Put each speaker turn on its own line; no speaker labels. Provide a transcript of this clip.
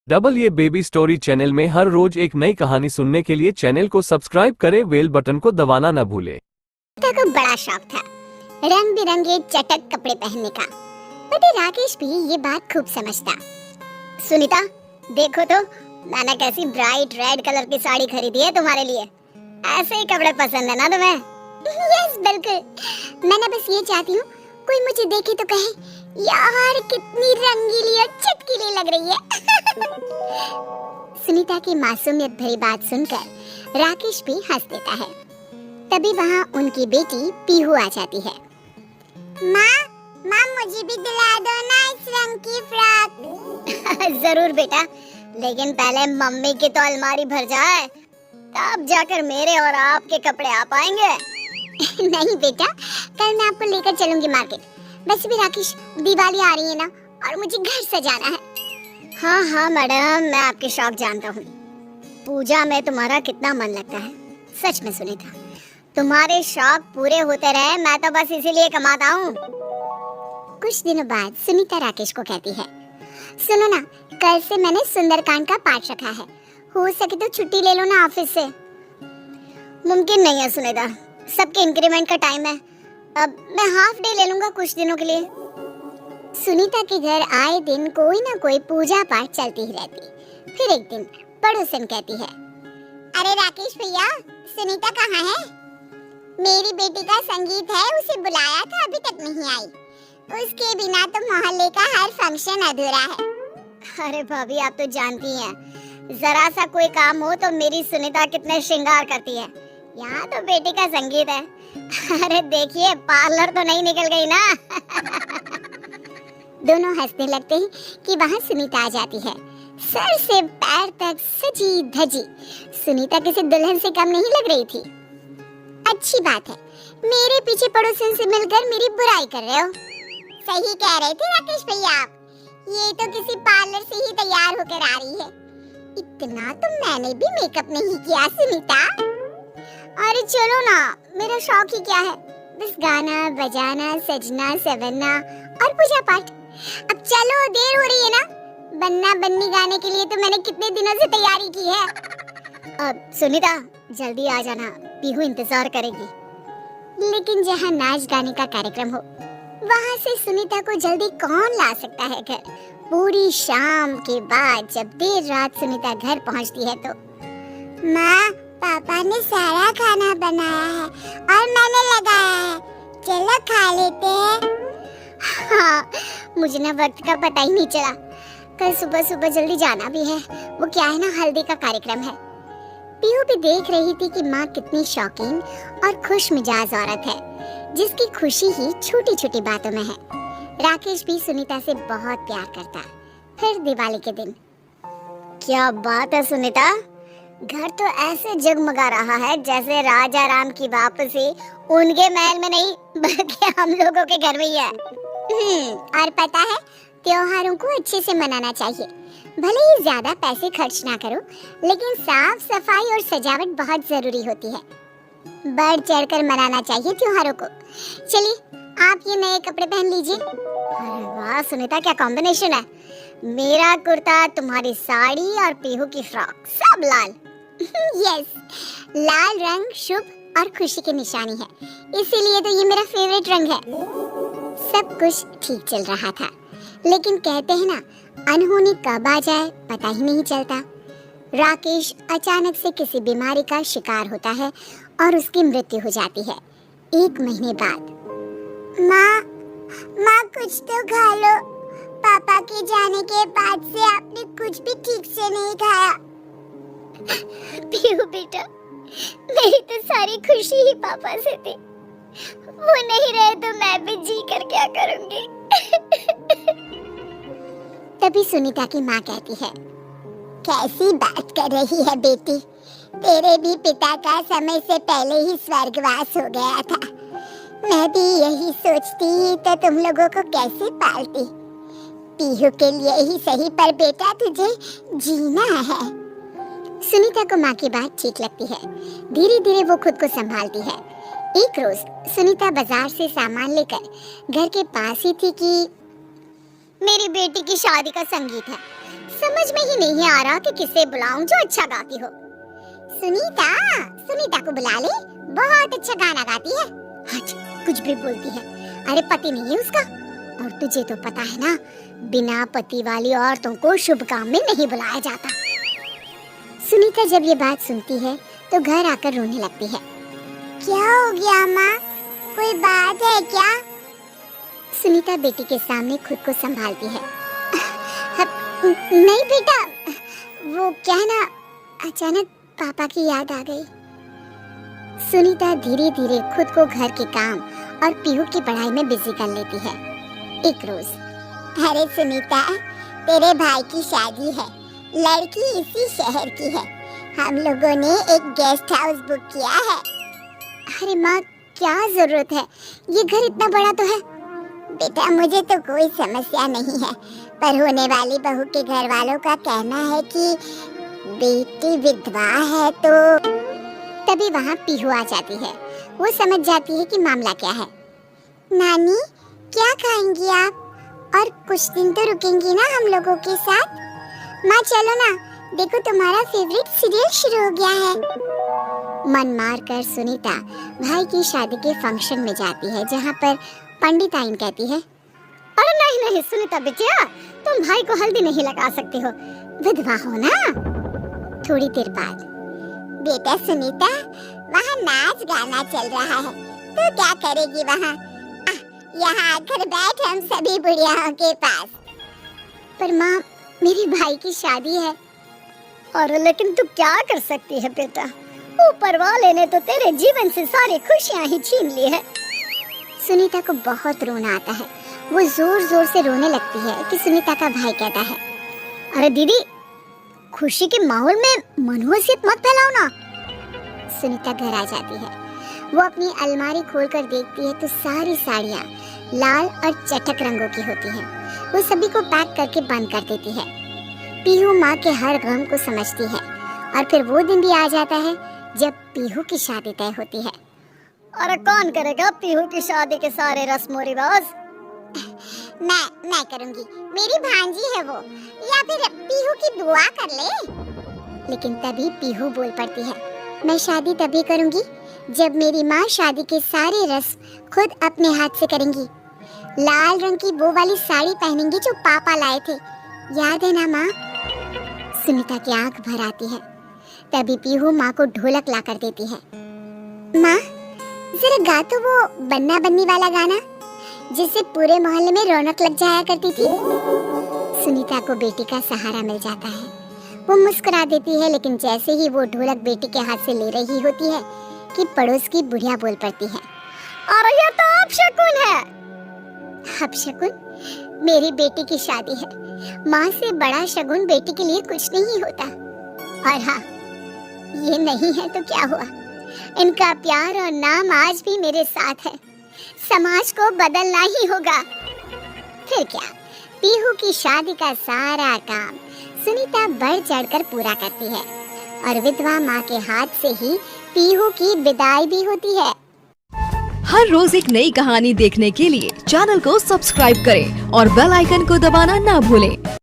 Double ये baby story channel में हर रोज एक नई कहानी सुनने के लिए चैनल को सब्सक्राइब करें, बेल बटन को दबाना न भूलें।
को बड़ा शौक था रंग बिरंगे चटक कपड़े पहनने का। बेटे राकेश भी ये बात खूब समझता। सुनीता देखो तो मैंने कैसी ब्राइट रेड कलर की साड़ी खरीदी है तुम्हारे लिए। ऐसे ही कपड़े पसंद है ना तुम्हें? यस बिल्कुल। मैंने बस ये चाहती हूँ कोई मुझे देखे तो कहे यार कितनी रंगीली और चटकीली लग रही है। सुनीता की मासूमियत भरी बात सुनकर राकेश भी हंस देता है। तभी वहाँ उनकी बेटी पीहू आ जाती है। माँ मुझे भी दिला दो ना इस रंग की फ्रॉक। जरूर बेटा, लेकिन पहले मम्मी की तो अलमारी भर जाए, तब जाकर मेरे और आपके कपड़े आ पाएंगे। नहीं बेटा, कल मैं आपको लेकर चलूंगी मार्केट। वैसे भी राकेश दिवाली आ रही है ना, और मुझे घर सजाना है। हाँ मैडम, मैं आपके शौक जानता हूँ। पूजा में तुम्हारा कितना मन लगता है। सच में सुनीता, तुम्हारे शौक पूरे होते रहे, मैं तो बस इसीलिए कमाता हूँ। कुछ दिनों बाद सुनीता राकेश को कहती है, सुनो ना, कल से मैंने सुंदरकांड का पाठ रखा है, हो सके तो छुट्टी ले लो ना ऑफिस से। मुमकिन नहीं है सुनीता, सबके इंक्रीमेंट का टाइम है। अब मैं हाफ डे ले लूंगा कुछ दिनों के लिए। सुनीता के घर आए दिन कोई ना कोई पूजा पाठ चलती ही रहती। फिर एक दिन पड़ोसन कहती है, अरे राकेश भैया, सुनीता कहाँ है? मेरी बेटी का संगीत है, उसे बुलाया था, अभी तक नहीं आई। उसके बिना तो मोहल्ले का हर फंक्शन अधूरा है। अरे भाभी, आप तो जानती हैं, जरा सा कोई काम हो तो मेरी सुनीता कितने श्रृंगार करती है। यहाँ तो बेटी का संगीत है। अरे देखिए, पार्लर तो नहीं निकल गई ना। दोनों हंसने लगते हैं कि वहाँ सुनीता आ जाती है, सर से पैर तक सजी धजी। सुनीता किसी दुल्हन से कम नहीं लग रही थी। अच्छी बात है, मेरे पीछे पड़ोसन से मिलकर मेरी बुराई कर रहे हो। सही कह रहे थे राकेश भैया आप, ये तो किसी पार्लर से ही तैयार होकर आ रही है। इतना तो मैंने भी मेकअप नहीं किया सुनीता। अरे चलो ना, मेरा शौक ही क्या है, बस गाना बजाना, सजना सवरना और पूजा पाठ। अब चलो, देर हो रही है ना। बन्ना बन्नी गाने के लिए तो मैंने कितने दिनों से तैयारी की है। अब सुनीता जल्दी आ जाना, पीहू इंतजार करेगी। लेकिन जहाँ नाच गाने का कार्यक्रम हो, वहाँ से सुनीता को जल्दी कौन ला सकता है घर। पूरी शाम के बाद जब देर रात सुनीता घर पहुँचती है तो, माँ पापा ने सारा खाना बनाया है और मैंने लगाया है, चलो खा लेते हैं। हाँ, मुझे ना वक्त का पता ही नहीं चला। कल सुबह सुबह जल्दी जाना भी है। वो क्या है ना, हल्दी का कार्यक्रम है। पीहू भी देख रही थी कि माँ कितनी शौकीन और खुश मिजाज औरत है, जिसकी खुशी ही छोटी छोटी बातों में है। राकेश भी सुनीता से बहुत प्यार करता। फिर दिवाली के दिन, क्या बात है सुनीता, घर तो ऐसे जगमगा रहा है जैसे राजा राम की वापसी उनके महल में नहीं, बल्कि हम लोगों के घर में ही है। और पता है, त्योहारों को अच्छे से मनाना चाहिए। भले ही ज्यादा पैसे खर्च ना करो, लेकिन साफ सफाई और सजावट बहुत जरूरी होती है। बढ़ चढ़कर मनाना चाहिए त्योहारों को। चलिए, आप ये नए कपड़े पहन लीजिए। अरे वाह सुनीता, क्या कॉम्बिनेशन है। मेरा कुर्ता, तुम्हारी साड़ी और पीहू की फ्रॉक, सब लाल। यस, लाल रंग शुभ और खुशी की निशानी है, इसीलिए तो ये मेरा फेवरेट रंग है। सब कुछ ठीक चल रहा था, लेकिन कहते हैं ना, अनहोनी कब आ जाए पता ही नहीं चलता। राकेश अचानक से किसी बीमारी का शिकार होता है और उसकी मृत्यु हो जाती है 1 महीने बाद। माँ कुछ तो खा लो, पापा के जाने के बाद से आपने कुछ भी ठीक से नहीं खाया। पीहू बेटा, मेरी तो सारी खुशी ही पापा से थी, वो नहीं रहे तो मैं भी जी कर क्या करूंगी। तभी सुनीता की माँ कहती है, कैसी बात कर रही है बेटी, तेरे भी पिता का समय से पहले ही स्वर्गवास हो गया था। मैं भी यही सोचती तो तुम लोगों को कैसे पालती। पीहू के लिए ही सही, पर बेटा तुझे जीना है। सुनीता को माँ की बात ठीक लगती है। धीरे धीरे वो खुद को संभालती है। एक रोज सुनीता बाजार से सामान लेकर घर के पास ही थी कि मेरी बेटी की शादी का संगीत है, समझ में ही नहीं आ रहा कि किसे बुलाऊं जो अच्छा गाती हो। सुनीता, सुनीता को बुला ले, बहुत अच्छा गाना गाती है। हट, कुछ भी बोलती है। अरे पति नहीं है उसका, और तुझे तो पता है ना, बिना पति वाली औरतों को शुभ काम में नहीं बुलाया जाता। सुनीता जब ये बात सुनती है तो घर आकर रोने लगती है। क्या हो गया माँ, कोई बात है क्या? सुनीता बेटी के सामने खुद को संभालती है। नहीं बेटा, वो क्या ना, अचानक पापा की याद आ गई। सुनीता धीरे धीरे खुद को घर के काम और पीहू की पढ़ाई में बिजी कर लेती है। एक रोज, अरे सुनीता, तेरे भाई की शादी है, लड़की इसी शहर की है, हम लोगों ने एक गेस्ट हाउस बुक किया है। अरे माँ, क्या जरूरत है, ये घर इतना बड़ा तो है। बेटा मुझे तो कोई समस्या नहीं है, पर होने वाली बहू के घर वालों का कहना है कि बेटी विधवा है। तो तभी वहाँ पीहू आ जाती है। वो समझ जाती है कि मामला क्या है। नानी, क्या खाएंगी आप? और कुछ दिन तो रुकेंगी ना हम लोगों के साथ? माँ चलो ना, देखो तुम्हारा फेवरेट सीरियल शुरू हो गया है। मन मार कर सुनीता भाई की शादी के फंक्शन में जाती है, जहाँ पर पंडिताइन कहती है, अरे नहीं नहीं सुनीता बिटिया, तुम भाई को हल्दी नहीं लगा सकती हो, विधवा हो ना। थोड़ी देर बाद, बेटा सुनीता, वहाँ नाच गाना चल रहा है, तो क्या करेगी वहाँ? यहाँ आकर बैठ हम सभी बुढ़ियाओं के पास। पर माँ, मेरी भाई की शादी है। और लेकिन तू क्या कर सकती है बेटा, ऊपर वाले ने तो तेरे जीवन से सारी खुशियाँ ही छीन ली है। सुनीता को बहुत रोना आता है। वो जोर जोर से रोने लगती है कि सुनीता का भाई कहता है, अरे दीदी, खुशी के माहौल में मनहूसियत मत फैलाओ ना। सुनीता घर आ जाती है। वो अपनी अलमारी खोलकर देखती है तो सारी साड़ियाँ लाल और चटक रंगों की होती हैं। वो सभी को पैक करके बंद कर देती है। पीहू माँ के हर गम को समझती है। और फिर वो दिन भी आ जाता है जब पीहू की शादी तय होती है। अरे कौन करेगा पीहू की शादी के सारे रस्मों रिवाज? मैं करूंगी, मेरी भांजी है वो, या फिर पीहू की दुआ कर ले। लेकिन तभी पीहू बोल पड़ती है, मैं शादी तभी करूंगी जब मेरी माँ शादी के सारे रस्म खुद अपने हाथ से करेंगी। लाल रंग की वो वाली साड़ी पहनेंगी जो पापा लाए थे, याद है ना माँ? सुनीता की आंख भर आती है। तभी पीहू माँ को ढोलक ला कर देती है। माँ, जरा गा तो वो बन्ना बन्नी वाला गाना, जिससे पूरे मोहल्ले में रौनक लग जाया करती थी। सुनीता को बेटी का सहारा मिल जाता है। वो मुस्कुरा देती है, लेकिन जैसे ही वो ढोलक बेटी के हाथ से ले रही होती है कि पड़ोस की बुढ़िया बोल पड़ती है, अरे ये तो अपशकुन है। अपशकुन? मेरी बेटी की शादी है, माँ से बड़ा शगुन बेटी के लिए कुछ नहीं होता। और हाँ, ये नहीं है तो क्या हुआ, इनका प्यार और नाम आज भी मेरे साथ है। समाज को बदलना ही होगा। फिर क्या, पीहू की शादी का सारा काम सुनीता बढ़ चढ़कर पूरा करती है और विधवा माँ के हाथ से ही पीहू की विदाई भी होती है।
हर रोज एक नई कहानी देखने के लिए चैनल को सब्सक्राइब करें और बेल आइकन को दबाना ना भूलें।